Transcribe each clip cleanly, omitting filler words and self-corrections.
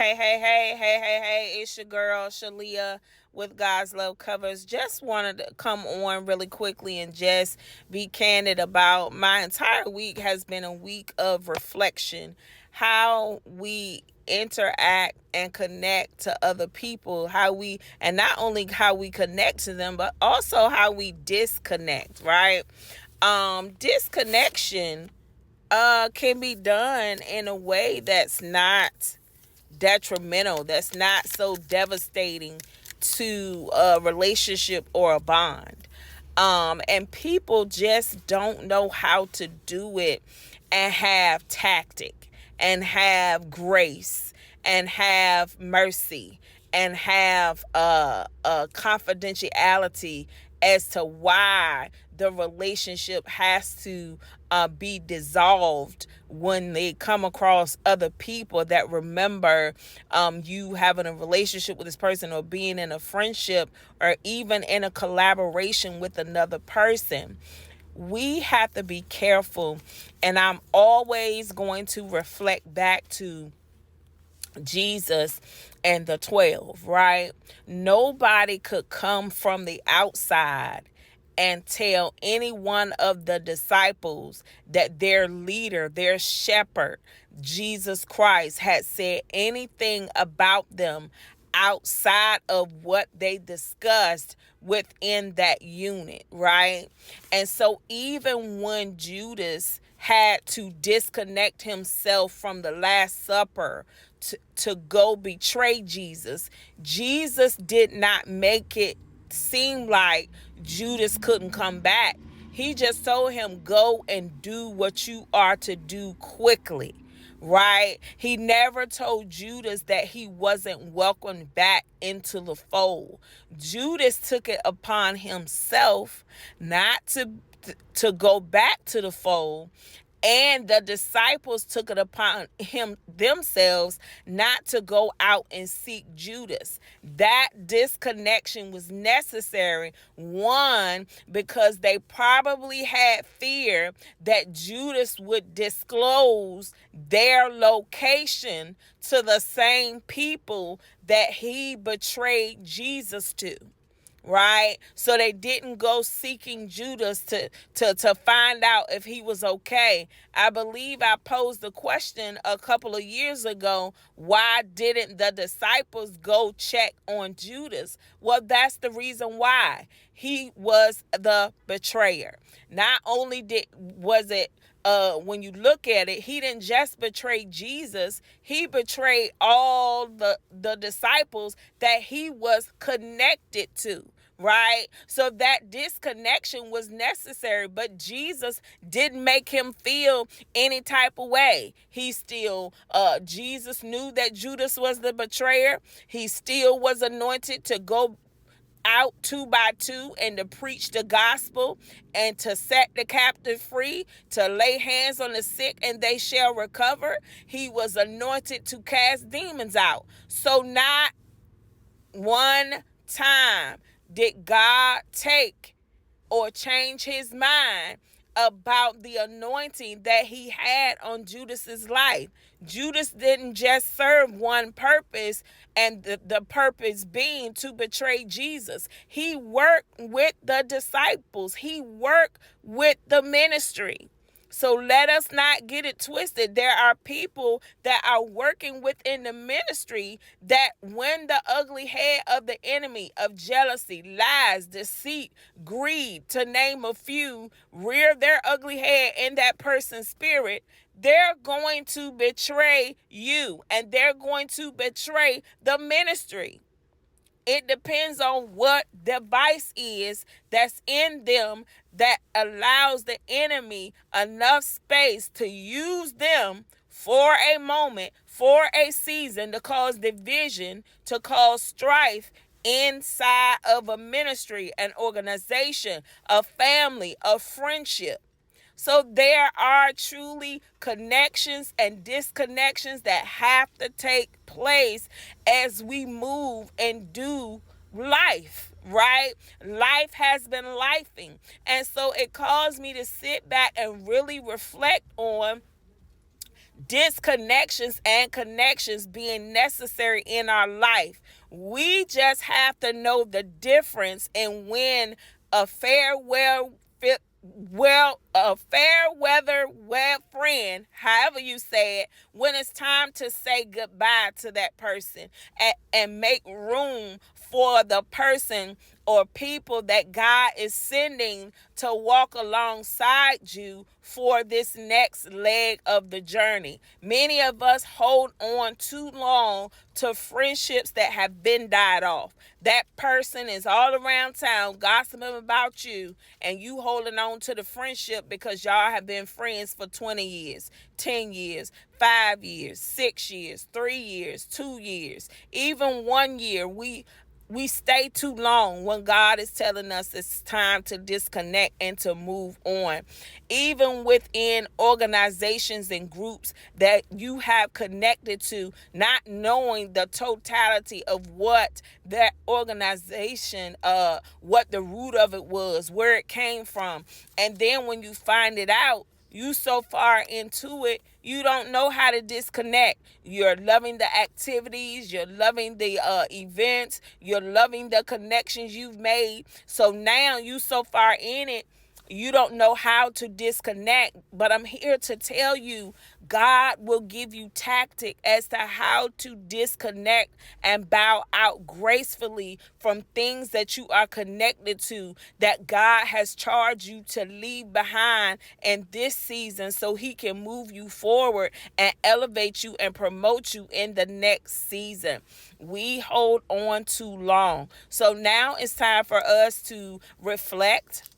Hey, it's your girl, Shalia with God's Love Covers. Just wanted to come on really quickly and just be candid about my entire week has been a week of reflection. How we interact and connect to other people, and not only how we connect to them, but also how we disconnect, right? Disconnection can be done in a way that's not detrimental, that's not so devastating to a relationship or a bond. And people just don't know how to do it and have tactic and have grace and have mercy and have a confidentiality as to why the relationship has to be dissolved when they come across other people that remember you having a relationship with this person, or being in a friendship, or even in a collaboration with another person. We have to be careful, and I'm always going to reflect back to Jesus and the 12, right? Nobody could come from the outside and tell any one of the disciples that their leader, their shepherd, Jesus Christ, had said anything about them outside of what they discussed within that unit, right? And so even when Judas had to disconnect himself from the Last Supper to go betray Jesus, Jesus did not make it seem like Judas couldn't come back. He just told him, go and do what you are to do quickly, right? He never told Judas that he wasn't welcomed back into the fold. Judas took it upon himself not to go back to the fold, and the disciples took it upon him themselves not to go out and seek Judas. That disconnection was necessary. One, because they probably had fear that Judas would disclose their location to the same people that he betrayed Jesus to, right? So they didn't go seeking Judas to find out if he was okay. I believe I posed the question a couple of years ago, why didn't the disciples go check on Judas? Well, that's the reason why. He was the betrayer. Not only was it when you look at it, he didn't just betray Jesus, he betrayed all the disciples that he was connected to, right? So that disconnection was necessary, but Jesus didn't make him feel any type of way. Jesus knew that Judas was the betrayer. He still was anointed to go out two by two and to preach the gospel and to set the captive free, to lay hands on the sick and they shall recover. He was anointed to cast demons out. So not one time did God take or change his mind about the anointing that he had on Judas's life. Judas didn't just serve one purpose, and the purpose being to betray Jesus. He worked with the disciples. He worked with the ministry. So let us not get it twisted. There are people that are working within the ministry that, when the ugly head of the enemy of jealousy, lies, deceit, greed, to name a few, rear their ugly head in that person's spirit, they're going to betray you and they're going to betray the ministry. It depends on what device is that's in them that allows the enemy enough space to use them for a moment, for a season, to cause division, to cause strife inside of a ministry, an organization, a family, a friendship. So there are truly connections and disconnections that have to take place as we move and do life, right? Life has been lifing. And so it caused me to sit back and really reflect on disconnections and connections being necessary in our life. We just have to know the difference in when a a fair weather web friend, however you say it, when it's time to say goodbye to that person, and make room for the person or people that God is sending to walk alongside you for this next leg of the journey. Many of us hold on too long to friendships that have been died off. That person is all around town gossiping about you, and you holding on to the friendship because y'all have been friends for 20 years, 10 years, 5 years, 6 years, 3 years, 2 years, even 1 year. We stay too long when God is telling us it's time to disconnect and to move on. Even within organizations and groups that you have connected to, not knowing the totality of what that organization, what the root of it was, where it came from. And then when you find it out, you so far into it, you don't know how to disconnect. You're loving the activities, you're loving the events, you're loving the connections you've made. So now you so far in it, you don't know how to disconnect. But I'm here to tell you, God will give you tactic as to how to disconnect and bow out gracefully from things that you are connected to, that God has charged you to leave behind in this season, so he can move you forward and elevate you and promote you in the next season. We hold on too long. So now it's time for us to reflect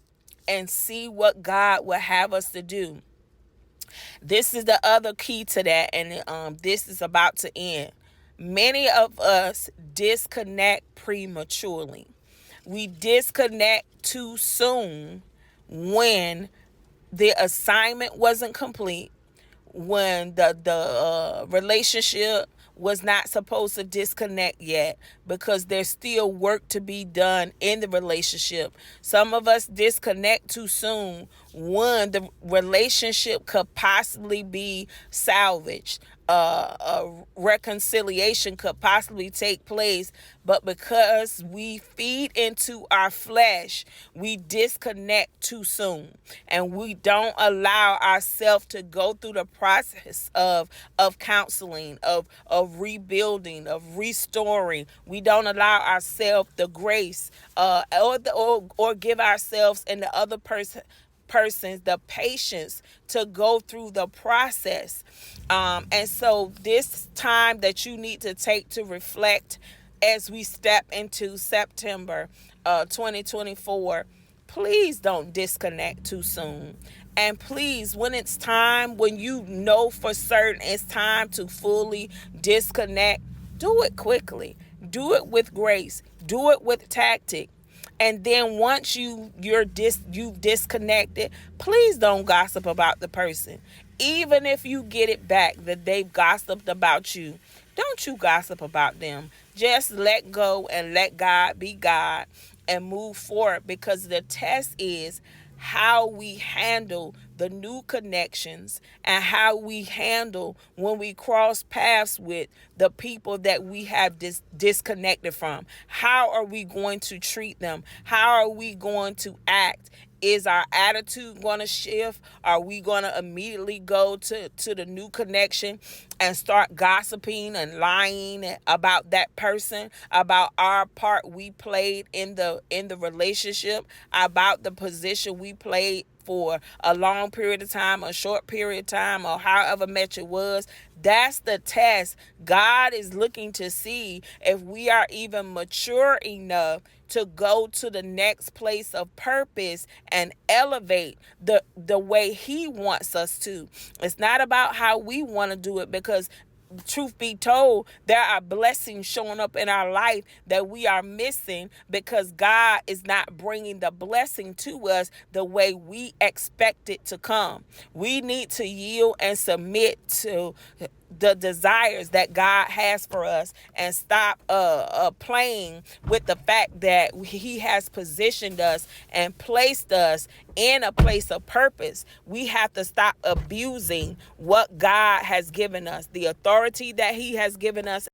and see what God will have us to do. This is the other key to that, and this is about to end. Many of us disconnect prematurely. We disconnect too soon when the assignment wasn't complete, when the relationship was not supposed to disconnect yet, because there's still work to be done in the relationship. Some of us disconnect too soon when the relationship could possibly be salvaged. A reconciliation could possibly take place, but because we feed into our flesh, we disconnect too soon, and we don't allow ourselves to go through the process of counseling, of rebuilding, of restoring. We don't allow ourselves the grace, or give ourselves and the other persons the patience to go through the process. And so this time that you need to take to reflect as we step into September 2024, please don't disconnect too soon. And please, when it's time, when you know for certain it's time to fully disconnect, do it quickly. Do it with grace. Do it with tactic. And then once you've disconnected, please don't gossip about the person. Even if you get it back that they've gossiped about you, don't you gossip about them. Just let go and let God be God and move forward, because the test is how we handle the new connections and how we handle when we cross paths with the people that we have disconnected from. How are we going to treat them? How are we going to act? Is our attitude going to shift? Are we going to immediately go to the new connection and start gossiping and lying about that person, about our part we played in the relationship, about the position we played for a long period of time, a short period of time, or however much it was? That's the test. God is looking to see if we are even mature enough to go to the next place of purpose and elevate the way he wants us to. It's not about how we want to do it, because truth be told, there are blessings showing up in our life that we are missing because God is not bringing the blessing to us the way we expect it to come. We need to yield and submit to the desires that God has for us, and stop playing with the fact that he has positioned us and placed us in a place of purpose. We have to stop abusing what God has given us, the authority that he has given us